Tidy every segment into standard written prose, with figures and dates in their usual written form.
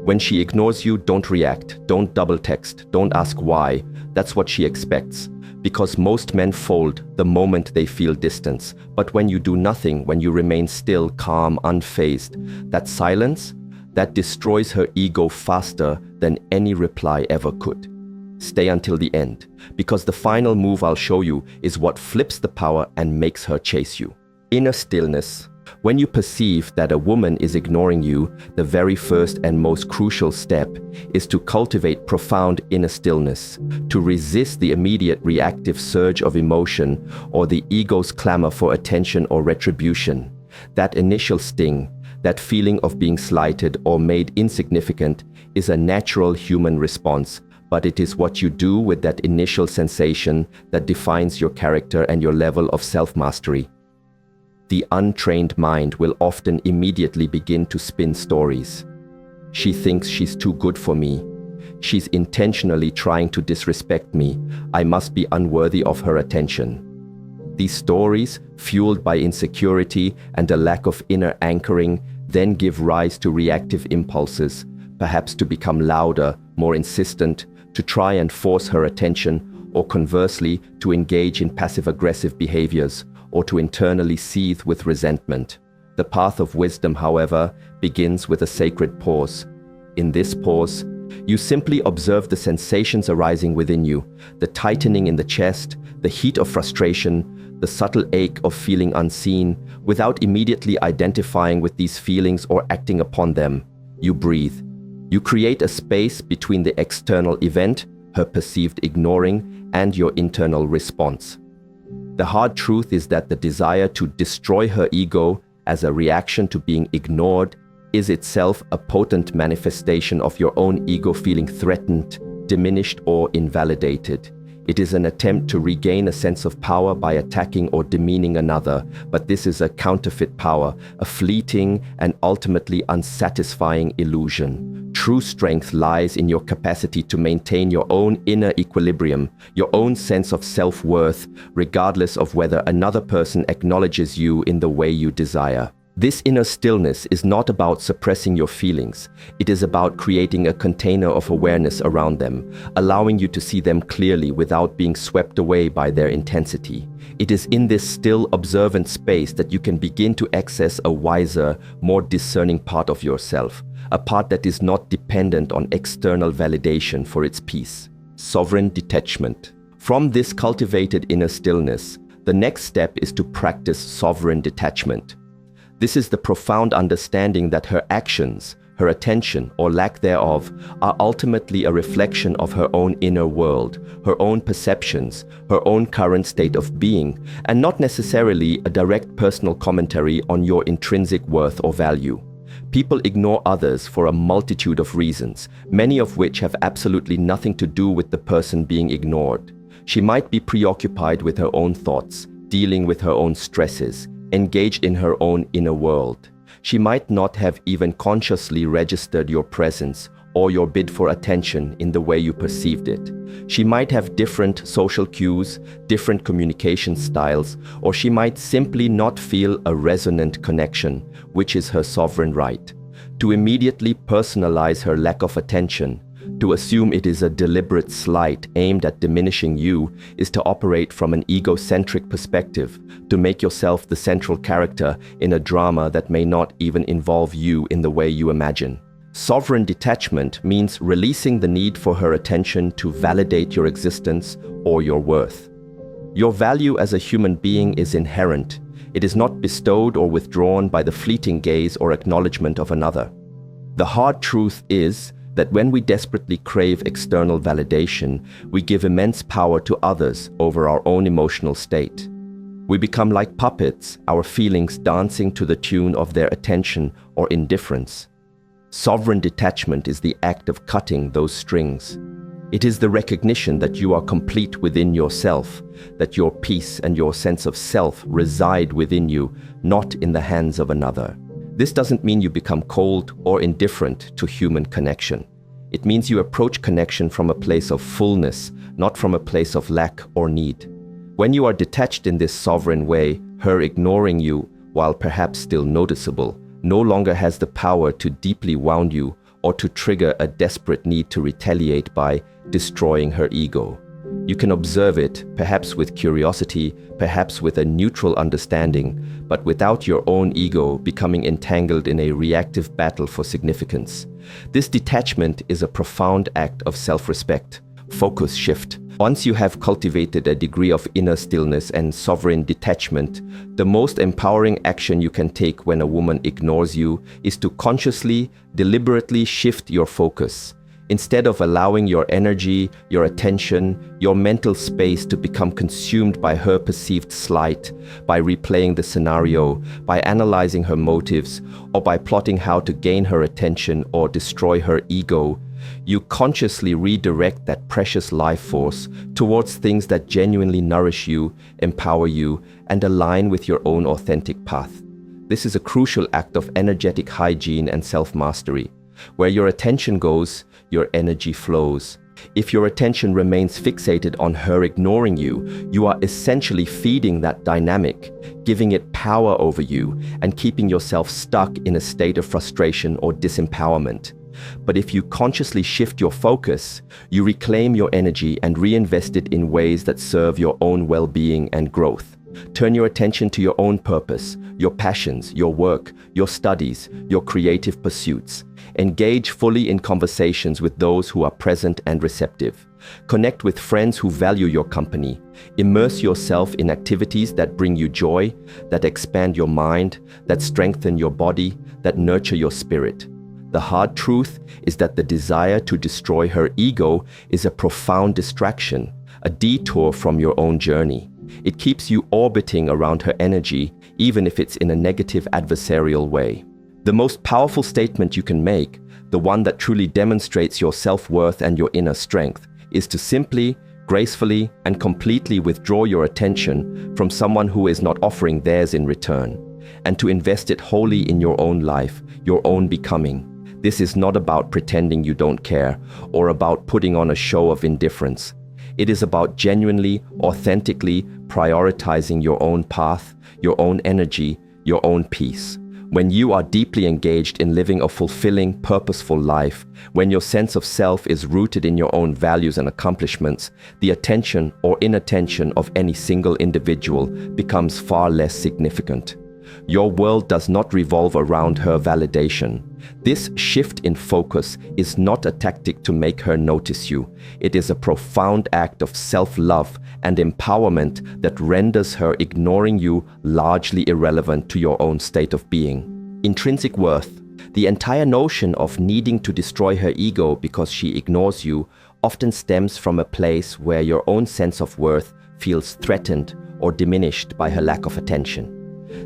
When she ignores you, don't react, don't double text, don't ask why. That's what she expects. Because most men fold the moment they feel distance. But when you do nothing, when you remain still, calm, unfazed, that silence, that destroys her ego faster than any reply ever could. Stay until the end, because the final move I'll show you is what flips the power and makes her chase you. Inner stillness. When you perceive that a woman is ignoring you, the very first and most crucial step is to cultivate profound inner stillness, to resist the immediate reactive surge of emotion or the ego's clamor for attention or retribution. That initial sting, that feeling of being slighted or made insignificant, is a natural human response, but it is what you do with that initial sensation that defines your character and your level of self-mastery. The untrained mind will often immediately begin to spin stories. She thinks she's too good for me. She's intentionally trying to disrespect me. I must be unworthy of her attention. These stories, fueled by insecurity and a lack of inner anchoring, then give rise to reactive impulses, perhaps to become louder, more insistent, to try and force her attention, or conversely, to engage in passive-aggressive behaviors, or to internally seethe with resentment. The path of wisdom, however, begins with a sacred pause. In this pause, you simply observe the sensations arising within you, the tightening in the chest, the heat of frustration, the subtle ache of feeling unseen. Without immediately identifying with these feelings or acting upon them, you breathe. You create a space between the external event, her perceived ignoring, and your internal response. The hard truth is that the desire to destroy her ego as a reaction to being ignored is itself a potent manifestation of your own ego feeling threatened, diminished, or invalidated. It is an attempt to regain a sense of power by attacking or demeaning another, but this is a counterfeit power, a fleeting and ultimately unsatisfying illusion. True strength lies in your capacity to maintain your own inner equilibrium, your own sense of self-worth, regardless of whether another person acknowledges you in the way you desire. This inner stillness is not about suppressing your feelings. It is about creating a container of awareness around them, allowing you to see them clearly without being swept away by their intensity. It is in this still, observant space that you can begin to access a wiser, more discerning part of yourself, a part that is not dependent on external validation for its peace. Sovereign detachment. From this cultivated inner stillness, the next step is to practice sovereign detachment. This is the profound understanding that her actions, her attention, or lack thereof, are ultimately a reflection of her own inner world, her own perceptions, her own current state of being, and not necessarily a direct personal commentary on your intrinsic worth or value. People ignore others for a multitude of reasons, many of which have absolutely nothing to do with the person being ignored. She might be preoccupied with her own thoughts, dealing with her own stresses, engaged in her own inner world. She might not have even consciously registered your presence or your bid for attention in the way you perceived it. She might have different social cues, different communication styles, or she might simply not feel a resonant connection, which is her sovereign right. To immediately personalize her lack of attention, to assume it is a deliberate slight aimed at diminishing you, is to operate from an egocentric perspective, to make yourself the central character in a drama that may not even involve you in the way you imagine. Sovereign detachment means releasing the need for her attention to validate your existence or your worth. Your value as a human being is inherent. It is not bestowed or withdrawn by the fleeting gaze or acknowledgement of another. The hard truth is that when we desperately crave external validation, we give immense power to others over our own emotional state. We become like puppets, our feelings dancing to the tune of their attention or indifference. Sovereign detachment is the act of cutting those strings. It is the recognition that you are complete within yourself, that your peace and your sense of self reside within you, not in the hands of another. This doesn't mean you become cold or indifferent to human connection. It means you approach connection from a place of fullness, not from a place of lack or need. When you are detached in this sovereign way, her ignoring you, while perhaps still noticeable, no longer has the power to deeply wound you or to trigger a desperate need to retaliate by destroying her ego. You can observe it, perhaps with curiosity, perhaps with a neutral understanding, but without your own ego becoming entangled in a reactive battle for significance. This detachment is a profound act of self-respect. Focus shift. Once you have cultivated a degree of inner stillness and sovereign detachment, the most empowering action you can take when a woman ignores you is to consciously, deliberately shift your focus. Instead of allowing your energy, your attention, your mental space to become consumed by her perceived slight, by replaying the scenario, by analyzing her motives, or by plotting how to gain her attention or destroy her ego, you consciously redirect that precious life force towards things that genuinely nourish you, empower you, and align with your own authentic path. This is a crucial act of energetic hygiene and self-mastery. Where your attention goes, your energy flows. If your attention remains fixated on her ignoring you, you are essentially feeding that dynamic, giving it power over you, and keeping yourself stuck in a state of frustration or disempowerment. But if you consciously shift your focus, you reclaim your energy and reinvest it in ways that serve your own well-being and growth. Turn your attention to your own purpose, your passions, your work, your studies, your creative pursuits. Engage fully in conversations with those who are present and receptive. Connect with friends who value your company. Immerse yourself in activities that bring you joy, that expand your mind, that strengthen your body, that nurture your spirit. The hard truth is that the desire to destroy her ego is a profound distraction, a detour from your own journey. It keeps you orbiting around her energy, even if it's in a negative adversarial way. The most powerful statement you can make, the one that truly demonstrates your self-worth and your inner strength, is to simply, gracefully, and completely withdraw your attention from someone who is not offering theirs in return, and to invest it wholly in your own life, your own becoming. This is not about pretending you don't care or about putting on a show of indifference. It is about genuinely, authentically prioritizing your own path, your own energy, your own peace. When you are deeply engaged in living a fulfilling, purposeful life, when your sense of self is rooted in your own values and accomplishments, the attention or inattention of any single individual becomes far less significant. Your world does not revolve around her validation. This shift in focus is not a tactic to make her notice you. It is a profound act of self-love and empowerment that renders her ignoring you largely irrelevant to your own state of being. Intrinsic worth. The entire notion of needing to destroy her ego because she ignores you often stems from a place where your own sense of worth feels threatened or diminished by her lack of attention.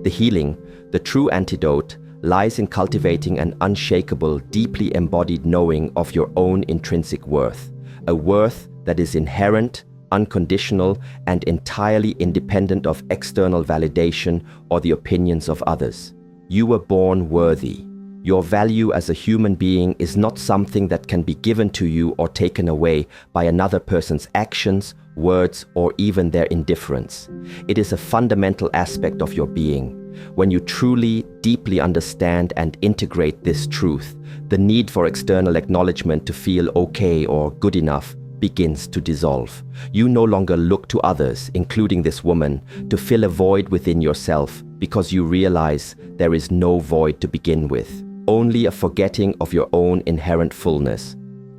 The healing, the true antidote, lies in cultivating an unshakable, deeply embodied knowing of your own intrinsic worth, a worth that is inherent, unconditional, and entirely independent of external validation or the opinions of others. You were born worthy. Your value as a human being is not something that can be given to you or taken away by another person's actions, words, or even their indifference. It is a fundamental aspect of your being. When you truly, deeply understand and integrate this truth, the need for external acknowledgement to feel okay or good enough begins to dissolve. You no longer look to others, including this woman, to fill a void within yourself because you realize there is no void to begin with, only a forgetting of your own inherent fullness.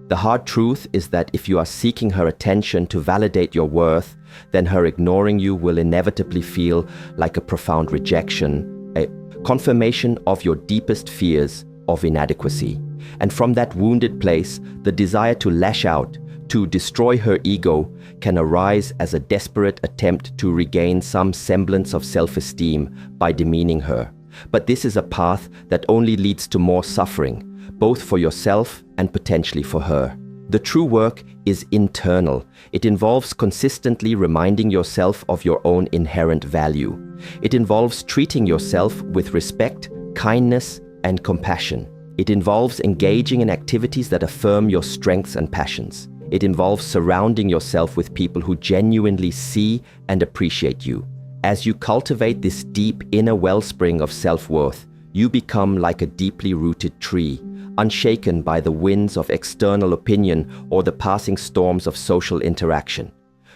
The hard truth is that if you are seeking her attention to validate your worth, then her ignoring you will inevitably feel like a profound rejection, a confirmation of your deepest fears of inadequacy. And from that wounded place, the desire to lash out, to destroy her ego, can arise as a desperate attempt to regain some semblance of self-esteem by demeaning her. But this is a path that only leads to more suffering, both for yourself and potentially for her. The true work is internal. It involves consistently reminding yourself of your own inherent value. It involves treating yourself with respect, kindness, and compassion. It involves engaging in activities that affirm your strengths and passions. It involves surrounding yourself with people who genuinely see and appreciate you. As you cultivate this deep inner wellspring of self-worth, you become like a deeply rooted tree, unshaken by the winds of external opinion or the passing storms of social interaction.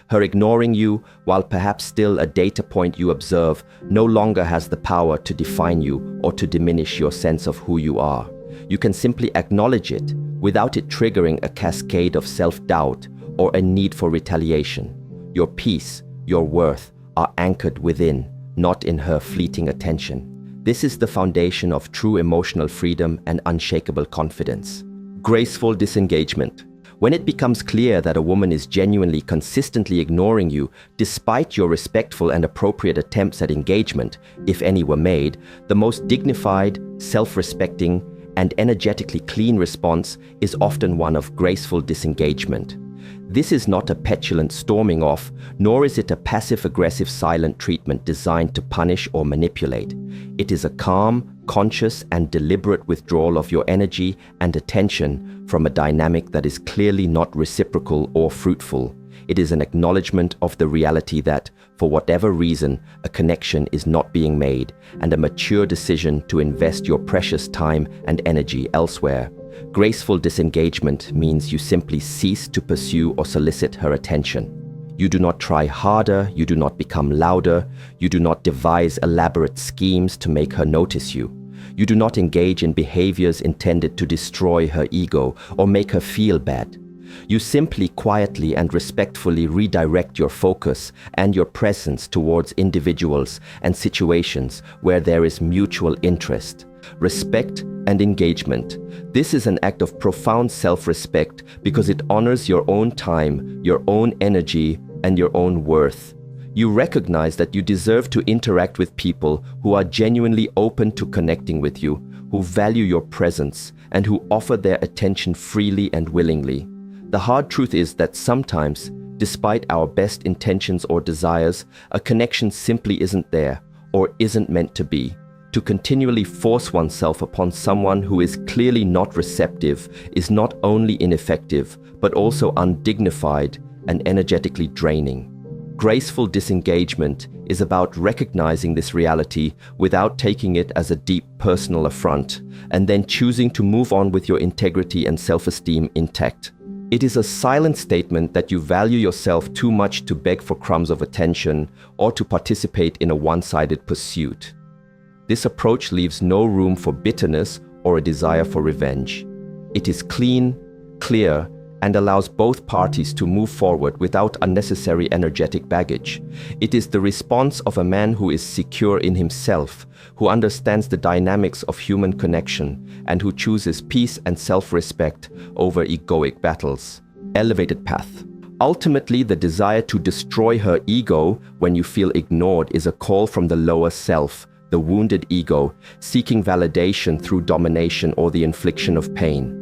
Her ignoring you, while perhaps still a data point you observe, no longer has the power to define you or to diminish your sense of who you are. You can simply acknowledge it without it triggering a cascade of self-doubt or a need for retaliation. Your peace, your worth, are anchored within, not in her fleeting attention. This is the foundation of true emotional freedom and unshakable confidence. Graceful disengagement. When it becomes clear that a woman is genuinely, consistently ignoring you, despite your respectful and appropriate attempts at engagement, if any were made, the most dignified, self-respecting, and energetically clean response is often one of graceful disengagement. This is not a petulant storming off, nor is it a passive-aggressive silent treatment designed to punish or manipulate. It is a calm, conscious, and deliberate withdrawal of your energy and attention from a dynamic that is clearly not reciprocal or fruitful. It is an acknowledgement of the reality that, for whatever reason, a connection is not being made, and a mature decision to invest your precious time and energy elsewhere. Graceful disengagement means you simply cease to pursue or solicit her attention. You do not try harder, you do not become louder, you do not devise elaborate schemes to make her notice you. You do not engage in behaviors intended to destroy her ego or make her feel bad. You simply quietly and respectfully redirect your focus and your presence towards individuals and situations where there is mutual interest, respect, and engagement. This is an act of profound self-respect because it honors your own time, your own energy, and your own worth. You recognize that you deserve to interact with people who are genuinely open to connecting with you, who value your presence, and who offer their attention freely and willingly. The hard truth is that sometimes, despite our best intentions or desires, a connection simply isn't there or isn't meant to be. To continually force oneself upon someone who is clearly not receptive is not only ineffective, but also undignified and energetically draining. Graceful disengagement is about recognizing this reality without taking it as a deep personal affront, and then choosing to move on with your integrity and self-esteem intact. It is a silent statement that you value yourself too much to beg for crumbs of attention or to participate in a one-sided pursuit. This approach leaves no room for bitterness or a desire for revenge. It is clean, clear, and allows both parties to move forward without unnecessary energetic baggage. It is the response of a man who is secure in himself, who understands the dynamics of human connection, and who chooses peace and self-respect over egoic battles. Elevated path. Ultimately, the desire to destroy her ego when you feel ignored is a call from the lower self, the wounded ego, seeking validation through domination or the infliction of pain.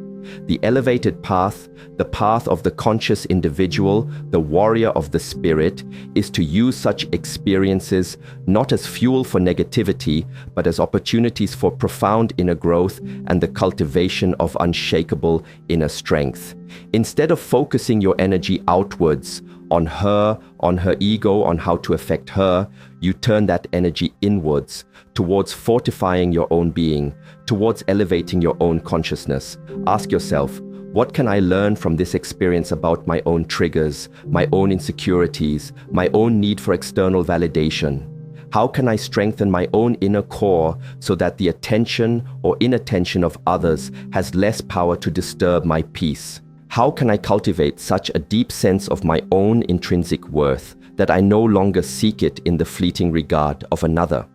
The elevated path, the path of the conscious individual, the warrior of the spirit, is to use such experiences not as fuel for negativity, but as opportunities for profound inner growth and the cultivation of unshakable inner strength. Instead of focusing your energy outwards, on her ego, on how to affect her, you turn that energy inwards, towards fortifying your own being, towards elevating your own consciousness. Ask yourself, what can I learn from this experience about my own triggers, my own insecurities, my own need for external validation? How can I strengthen my own inner core so that the attention or inattention of others has less power to disturb my peace? How can I cultivate such a deep sense of my own intrinsic worth that I no longer seek it in the fleeting regard of another?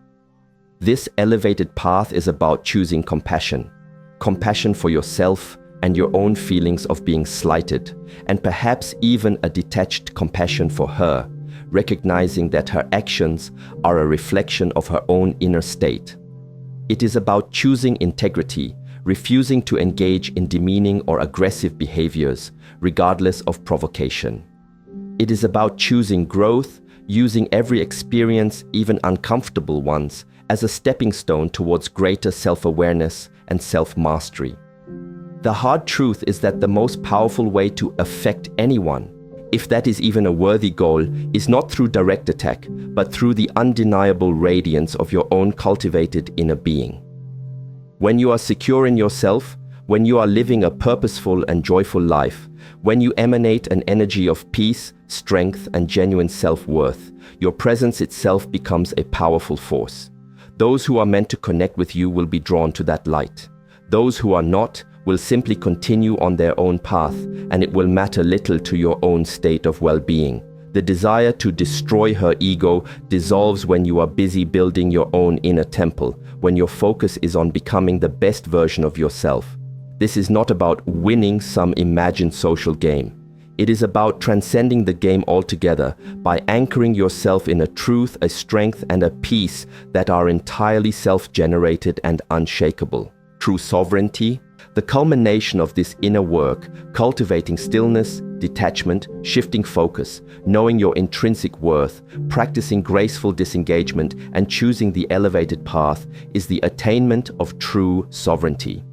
This elevated path is about choosing compassion. Compassion for yourself and your own feelings of being slighted, and perhaps even a detached compassion for her, recognizing that her actions are a reflection of her own inner state. It is about choosing integrity, refusing to engage in demeaning or aggressive behaviors, regardless of provocation. It is about choosing growth, using every experience, even uncomfortable ones, as a stepping stone towards greater self-awareness and self-mastery. The hard truth is that the most powerful way to affect anyone, if that is even a worthy goal, is not through direct attack, but through the undeniable radiance of your own cultivated inner being. When you are secure in yourself, when you are living a purposeful and joyful life, when you emanate an energy of peace, strength, and genuine self-worth, your presence itself becomes a powerful force. Those who are meant to connect with you will be drawn to that light. Those who are not will simply continue on their own path, and it will matter little to your own state of well-being. The desire to destroy her ego dissolves when you are busy building your own inner temple, when your focus is on becoming the best version of yourself. This is not about winning some imagined social game. It is about transcending the game altogether by anchoring yourself in a truth, a strength, and a peace that are entirely self-generated and unshakable. True sovereignty, the culmination of this inner work, cultivating stillness, detachment, shifting focus, knowing your intrinsic worth, practicing graceful disengagement, and choosing the elevated path, is the attainment of true sovereignty.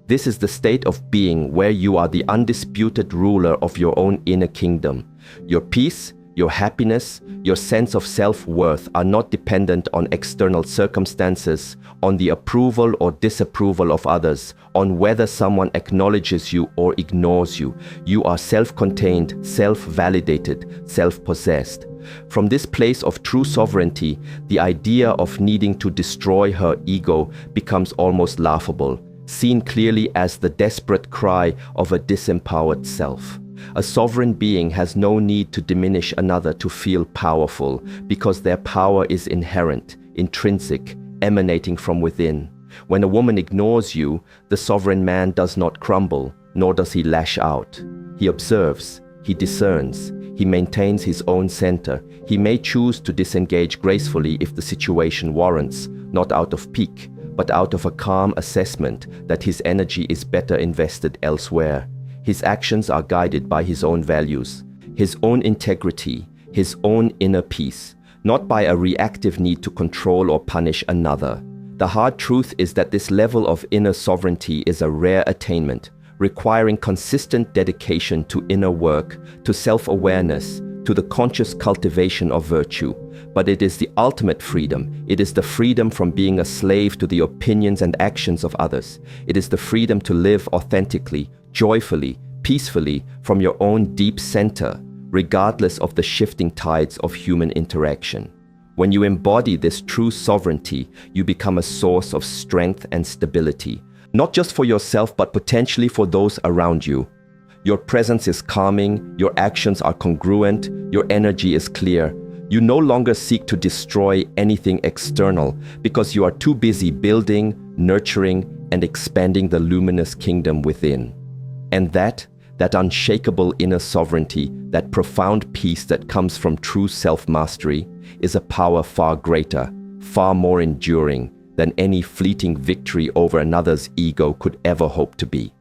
This is the state of being where you are the undisputed ruler of your own inner kingdom. Your peace, your happiness, your sense of self-worth are not dependent on external circumstances, on the approval or disapproval of others, on whether someone acknowledges you or ignores you. You are self-contained, self-validated, self-possessed. From this place of true sovereignty, the idea of needing to destroy her ego becomes almost laughable, seen clearly as the desperate cry of a disempowered self. A sovereign being has no need to diminish another to feel powerful, because their power is inherent, intrinsic, emanating from within. When a woman ignores you, the sovereign man does not crumble, nor does he lash out. He observes, he discerns, he maintains his own center. He may choose to disengage gracefully if the situation warrants, not out of pique, but out of a calm assessment that his energy is better invested elsewhere. His actions are guided by his own values, his own integrity, his own inner peace, not by a reactive need to control or punish another. The hard truth is that this level of inner sovereignty is a rare attainment, requiring consistent dedication to inner work, to self-awareness, to the conscious cultivation of virtue. But it is the ultimate freedom. It is the freedom from being a slave to the opinions and actions of others. It is the freedom to live authentically, joyfully, peacefully from your own deep center, regardless of the shifting tides of human interaction. When you embody this true sovereignty, you become a source of strength and stability, not just for yourself, but potentially for those around you. Your presence is calming, your actions are congruent, your energy is clear. You no longer seek to destroy anything external because you are too busy building, nurturing, and expanding the luminous kingdom within. And that unshakable inner sovereignty, that profound peace that comes from true self-mastery, is a power far greater, far more enduring than any fleeting victory over another's ego could ever hope to be.